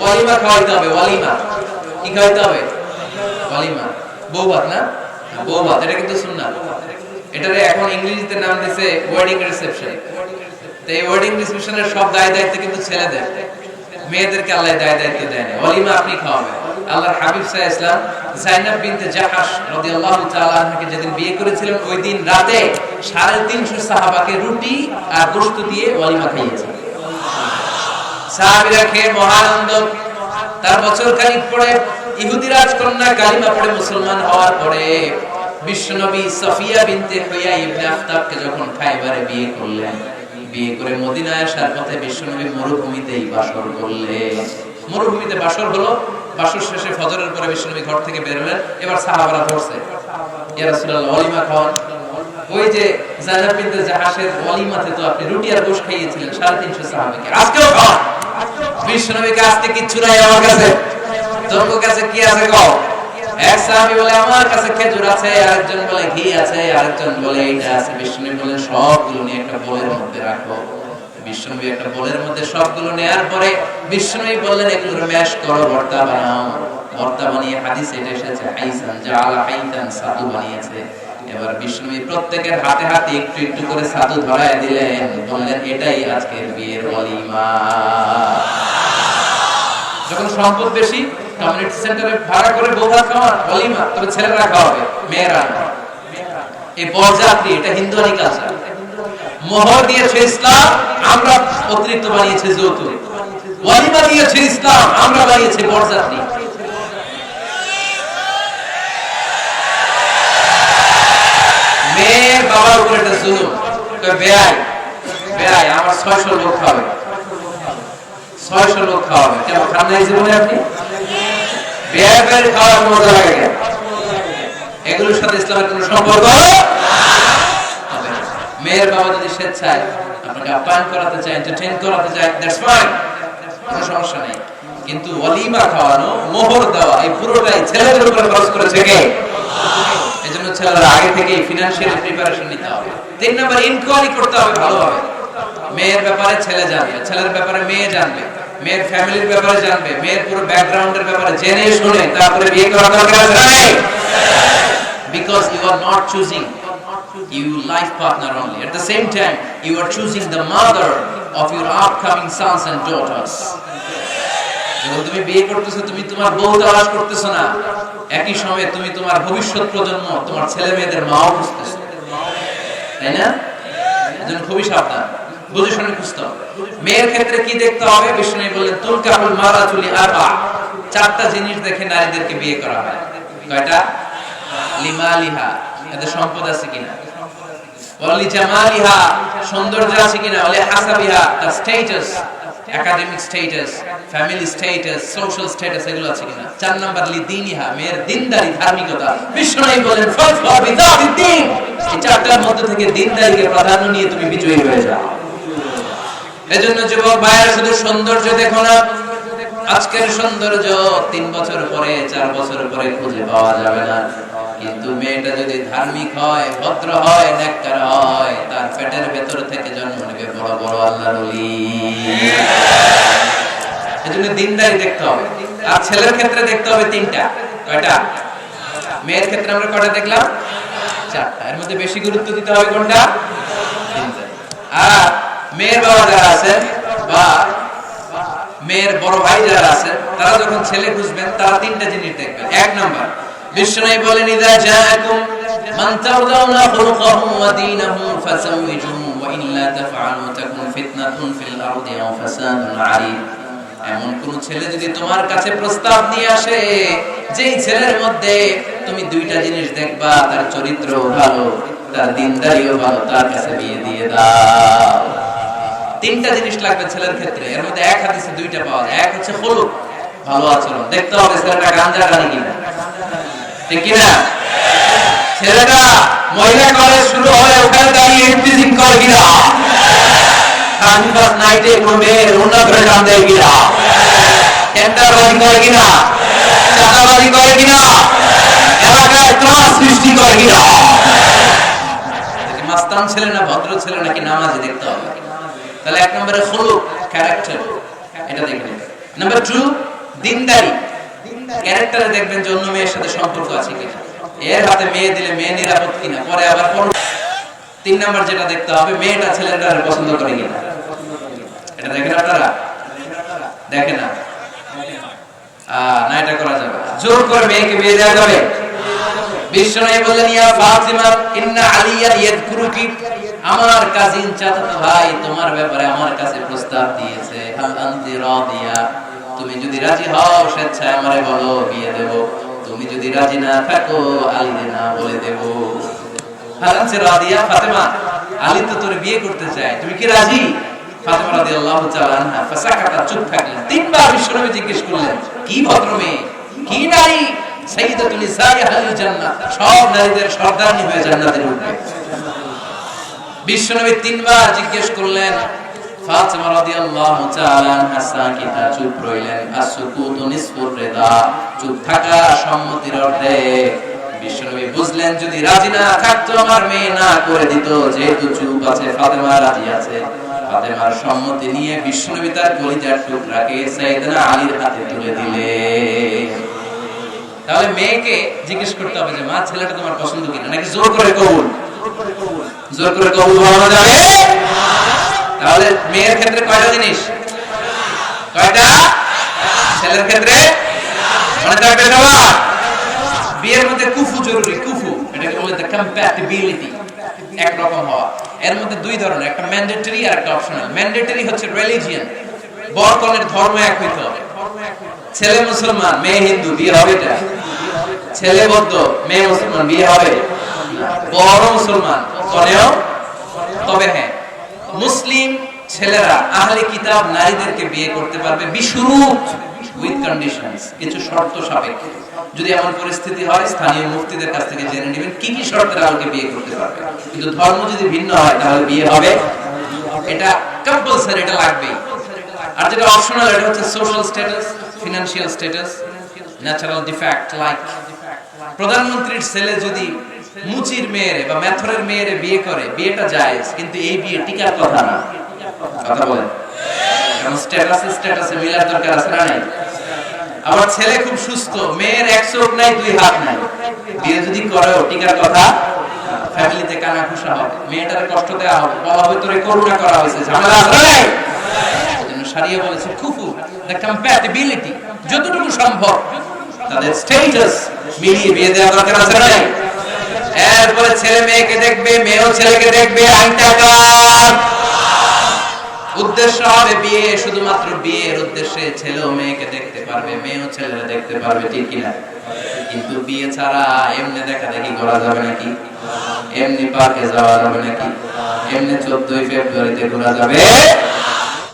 ওয়ালিমা খাওয়াইতে হবে। ওয়ালিমা কি খাওয়াইতে হবে? ওয়ালিমা, বৌভাত না? বৌভাত, এটা কিন্তু সুন্নাত। এটারে এখন ইংরেজিতে নাম দিয়েছে ওয়েডিং রিসেপশন। তো এই ওয়েডিং রিসেপশনের সব দায় দায়িত্ব কিন্তু ছেলেদের, মেয়েদেরকে আল্লাহ দায় দায়িত্ব দেয় না। ওয়ালিমা আপনি খাওয়াবেন। আল্লাহর হাবিব সাল্লাল্লাহু আলাইহি ওয়াসাল্লাম যায়েনব বিনতে জাহাশ রাদিয়াল্লাহু তাআলা আনহাকে যেদিন বিয়ে করেছিলেন, ওই দিন রাতে 350 সাহাবাকে রুটি আর গোশত দিয়ে ওয়ালিমা খাইয়েছেন। সাহাবীরা খেয়ে মহানন্দ। তার বছর খানিক পরে ইহুদি রাজকন্যা কালিমা পড়ে মুসলমান হওয়ার পরে বিশ্বনবী সফিয়া বিনতে হুয়াই ইবনে আখতাবকে যখন খায়বারে বিয়ে করলেন, বিয়ে করে মদিনায় আসার পথে বিশ্বনবী মরুভূমিতেই বাসর করলেন। মরুভূমিতে বাসর হলো। বাসর শেষে ফজরের পরে বিশ্বনবী ঘর থেকে বের হলেন। এবার সাহাবারা ধরছে, ইয়া রাসূলুল্লাহ ওয়ালিমা খাওয়ান। ওই যে যায়েনব বিনতে জাহাশের ওয়ালিমাতে তো আপনি রুটি আর গোশত খাইয়েছিলেন 350 সাহাবাকে, আজকেও খাওয়ান। বিশ্বনবীকে আজকে কিচ্ছু নাই আমার কাছে, তোমার কাছে কি আছে কও? এক সাহাবী বলে আমার কাছে খেজুর আছে, আরেকজন বলে ঘি আছে, আরেকজন বলে এইটা আছে। বিশ্বনবী বলেন সবগুলো নিয়ে একটা বোলের মধ্যে রাখো। বিশ্বনবী একটা বোলের মধ্যে সবগুলো নেয়ার পরে বিশ্বনবী বললেন এগুলোর ম্যাশ করো, ভর্তা বানাও। ভর্তা বানিয়ে হাদিসে এটা এসেছে হাইসান জাআলা হাইতান, সাদু বানিয়েছে। এবার বিশ্বনবী প্রত্যেকের হাতে হাতে একটু একটু করে সাদু ধরায় দিলেন, বললেন এটাই আজকের বিয়ের ওয়ালিমা। যখন সম্পদ বেশি, কমিউনিটি সেন্টারে ভাড়া করে বউরা খাওয়ান, ওয়ালিমা। তবে ছেলেরা খাওয়াবে, মেয়েরা না। এই বরযাত্রী, এটা হিন্দুয়ানি কালচার। মোহর দিয়েছে ইসলাম, আমরা অতিরিক্ত বানিয়েছে যৌতুক। ওয়ালিমা দিয়েছে ইসলাম, আমরা বানিয়েছি বরযাত্রী। মেয়ের বাবার উপর এটা জুলুম। বেয়াই বেয়াই আমার 600 লোক খাবে, 600 লোক খাওয়াবে। কেমন খান নাই জীবনে আপনি? বেয়াই বেয়াই খাওয়ার মজা লাগে। এগুলোর সাথে ইসলামের কোনো সম্পর্ক হবে? মেয়ের বাবা যদি স্বেচ্ছায় আপনাকে আপ্যায়ন করাতে চায়, এন্টারটেইন করাতে চায়, দ্যাটস ফাইন, কোনো সমস্যা নেই। কিন্তু ওয়ালিমা খাওয়ানো, মোহর দেওয়া, এই পুরোটাই ছেলেদের উপর খরচ করেছে কে? এজন্য ছেলেরা আগে থেকেই ফিনান্সিয়াল প্রিপারেশন নিতে হবে। 3 নাম্বার, ইনকোয়ারি করতে হবে ভালোভাবে। মেয়ের ব্যাপারে ছেলে জানবে, ছেলের ব্যাপারে মেয়ে জানবে, মেয়ের ফ্যামিলির ব্যাপারে জানবে, মেয়ের পুরো ব্যাকগ্রাউন্ডের ব্যাপারে জেনে শুনে তারপরে বিয়ে করা দরকার আছে। Because you are not choosing your life partner only. At the same time, you are choosing the mother of your upcoming sons and daughters. যখন তুমি বিয়ে করতেছো, তুমি তোমার বউ তালাশ করতেছো না, একই সময়ে তুমি তোমার ভবিষ্যৎ প্রজন্ম, তোমার ছেলে মেয়েদের মাও খুঁজতেছো, তাই না? এজন্য খুবই সাবধান, বুঝে শুনে খুঁজতে হবে। মেয়ের ক্ষেত্রে কি দেখতে হবে? বিষ্ণু বললেন তুলকাহুল মারাতুলি আরবা, 4টা জিনিস দেখে নারীদেরকে বিয়ে করা হয়। কয়টা? লিমালিহা, এদের সম্পদ আছে কিনা, ওয়ালি জামালিহা, সৌন্দর্য আছে কিনা, ওয়ালি হাসাবিহা, তার status, academic status, family status, social status, এগুলো আছে কিনা। 4 নাম্বার লিদিনিহা, মেয়ের দিনদারি, ধার্মিকতা। বিষ্ণু বলেন ফাজফার বিযাতিদ দ্বীন, এই 4টার মধ্যে থেকে দিনদারিকে প্রাধান্য নিয়ে তুমি বিজয়ী হয়ে যাও। এজন্য যুবক ভাইরা শুধু সৌন্দর্য দেখো না, আজকের সৌন্দর্য 3 বছর পরে, 4 বছর পরে খুঁজে পাওয়া যাবে না। কিন্তু মেয়েটা যদি ধার্মিক হয়, ভদ্র হয়, নেককার হয়, তার পেটের ভেতর থেকে জন্ম নেবে বড় বড় আল্লাহর ওলি। এজন্য দিনদারি দেখতে হবে। আর ছেলের ক্ষেত্রে দেখতে হবে 3টা। কয়টা? মেয়ের ক্ষেত্রে আমরা কয়টা দেখলাম? 4টা। এর মধ্যে বেশি গুরুত্ব দিতে হবে কোনটা? 3টা। আর মেয়ের বাবা যারা আছেন বা মেয়ের বড় ভাই যারা আছেন, তারা যখন ছেলে খুঁজবেন, তারা 3টা জিনিস দেখবেন। 1 নাম্বার, বিষ্ণু বলেন ইযা জাআকুম মান তারদাউনা খুলুকাহু ওয়া দীনাহু ফাযাওwijuhu ওয়া ইল্লা তাফআলু তাকুন ফিতনাতুন ফিল আরদি ওয়া ফাসাদুন আরীদ। এমন কোন ছেলে যদি তোমার কাছে প্রস্তাব নিয়ে আসে, যেই ছেলের মধ্যে তুমি 2টা জিনিস দেখবা, তার চরিত্র ভালো, তার দিনদারিও ভালো, তার কাছে বিয়ে দিয়ে দাও। 3টা জিনিস লাগবে ছেলের ক্ষেত্রে। এর মধ্যে এক হাদিসে 2টা পাওয়া যায়। এক হচ্ছে খুলুক, ভালো আচরণ। দেখতে হবে ছেলেটা গাঞ্জা টানে কিনা, ঠিক কিনা? ছেলেটা মহিলা কলেজ শুরু হলে ওখানে দাঁড়িয়ে ইনফিজিং করে কিনা, কানবাস নাইটে কোনো মেয়ের ওনা ধরে টান দেয় কিনা, টেন্ডারবাজি করে কিনা, চাঁদাবাজি করে কিনা, এলাকায় ত্রাস সৃষ্টি করে কিনা। মাস্তান ছেলে না ভদ্র ছেলে নাকি নামাজি দেখতে হবে। তাহলে 1 নম্বরে খুলুক, ক্যারেক্টার, এটা দেখবেন। নাম্বার 2, দিনদারি ক্যারেক্টারে দেখবেন যে অন্য মেয়ের সাথে সম্পর্ক আছে কিনা, এর হাতে মেয়ে দিলে মেয়ে নিরাপদ কিনা, পরে আবার 3 নাম্বার যেটা দেখতে হবে মেয়েটা ছেলেটার পছন্দ করে কিনা। এটা দেখেন আপনারা? দেখে না? না, এটা করা যাবে না। জোর করে মেয়েকে বিয়ে দেওয়া যাবে? বিশ্বনবী বললেন, ইয়া ফাতিমা ইন্না আলিয়া ইয়াযকুরুকি, আমার কাজিন চাচাতো ভাই তোমার ব্যাপারে আমার কাছে প্রস্তাব দিয়েছে, হাল আনতি রাদিয়া, তুমি যদি রাজি হও স্বেচ্ছায় আমারে বলো, বিয়ে দেব। তুমি যদি রাজি না থাকো আলী না বলে দেব। হাল আনতি রাদিয়া, ফাতেমা আলী তো তোরে বিয়ে করতে চায়, তুমি কি রাজি? ফাতেমা রাদিয়াল্লাহু তাআলা আনহা ফাসাকাতা, চুপ থাকলেন। 3 বার বিশ্বনবী জিজ্ঞেস করলেন, কি ভদ্র মেয়ে, কি নারী, সাইয়্যিদাতুন নিসাই আহলিল জান্নাহ, সব নারীদের সর্দারনি হয়ে জান্নাতে ঢুকবে। বিশ্বনবী 3 বার জিজ্ঞেস করলেন। ফাতেমা রাদিয়াল্লাহু তাআলা আনহা সাকিতা, চুপ রইলেন। আসকুতু নিসফুর রিদা, চুপ থাকা সম্মতির অর্ধেক। বিশ্বনবী বুঝলেন যদি রাজি না থাকতো আমার মেয়ে না করে দিত, যেহেতু চুপ আছে ফাতেমা রাজি আছে। ফাতেমার সম্মতি নিয়ে বিশ্বনবী তার কলিজার টুকরাকে সাইয়েদনা আলীর হাতে তুলে দিলেন। তাহলে মেয়েকে জিজ্ঞেস করতে হবে যে মা ছেলেটা তোমার পছন্দ কিনা, নাকি জোর করে কবুল? জোর করে কবুল বলা যাবে? তাহলে মেয়ের ক্ষেত্রে কয়টা জিনিস? কয়টা? ছেলের ক্ষেত্রে মনে থাকবে সবার। বিয়ের মধ্যে কুফু জরুরি, কুফু এটাকে বলে কম্প্যাটিবিলিটি, এক রকম হওয়া। এর মধ্যে 2 ধরনের, একটা ম্যান্ডেটরি আর একটা অপশনাল। ম্যান্ডেটরি হচ্ছে রিলিজিয়ন, বর কনের ধর্ম এক হইতে হবে। ছেলে মুসলমান মেয়ে হিন্দু, বিয়ে হবে এটা? ছেলে বৌদ্ধ মেয়ে মুসলমান, বিয়ে হবে? বড় মুসলমান কনেও। তবে হ্যাঁ, মুসলিম ছেলেরা আহলে কিতাব নারীদেরকে বিয়ে করতে পারবে বিশুরুত, উইথ কন্ডিশনস, কিছু শর্ত সাপেক্ষে। যদি এমন পরিস্থিতি হয় স্থানীয় মুফতিদের কাছ থেকে জেনে নেবেন কি কি শর্তের আলোকে বিয়ে করতে পারবে। কিন্তু ধর্ম যদি ভিন্ন হয় তাহলে বিয়ে হবে, এটা কম্পালসারি, এটা লাগবেই। আর যেটা অপশনাল এটা হচ্ছে social status, financial status, natural defect. Like প্রধানমন্ত্রীর ছেলে যদি মুচির মেয়েরে বা মেথরের মেয়েরে বিয়ে করে, বিয়েটা জায়েজ, কিন্তু এই বিয়ে টিকার কথা না। কথা বলেন, কারণ স্ট্যাটাসে মিলার দরকার আছে না নাই? আবার ছেলে খুব সুস্থ, মেয়ের 1 চোখ নাই 2 হাত নাই, বিয়ে যদি করেও টিকার কথা, ফ্যামিলিতে কানাঘুষা হবে, মেয়েটার কষ্ট দেওয়া হবে, বলা হবে তোরে করুণা করা হয়েছে, ঝামেলা আছে না? এজন্য শরিয়া বলেছে কুফু, দ্য কম্প্যাটিবিলিটি, যতটুকু সম্ভব তাদের স্ট্যাটাস মিলিয়ে বিয়ে দেওয়া দরকার আছে না? এরপরে ছেলে মেয়েকে দেখবে, মেয়েও ছেলেকে দেখবে, আইনটা কার? উদ্দেশ্য হবে বিয়ে, শুধুমাত্র বিয়ের উদ্দেশ্যে ছেলেও মেয়েকে দেখতে পারবে, মেয়েও ছেলেরা দেখতে পারবে, ঠিক কিনা? কিন্তু বিয়ে ছাড়া এমনি দেখা দেখি করা যাবে নাকি? এমনি পার্কে যাওয়া যাবে নাকি? এমনি 14ই ফেব্রুয়ারিতে ঘোরা যাবে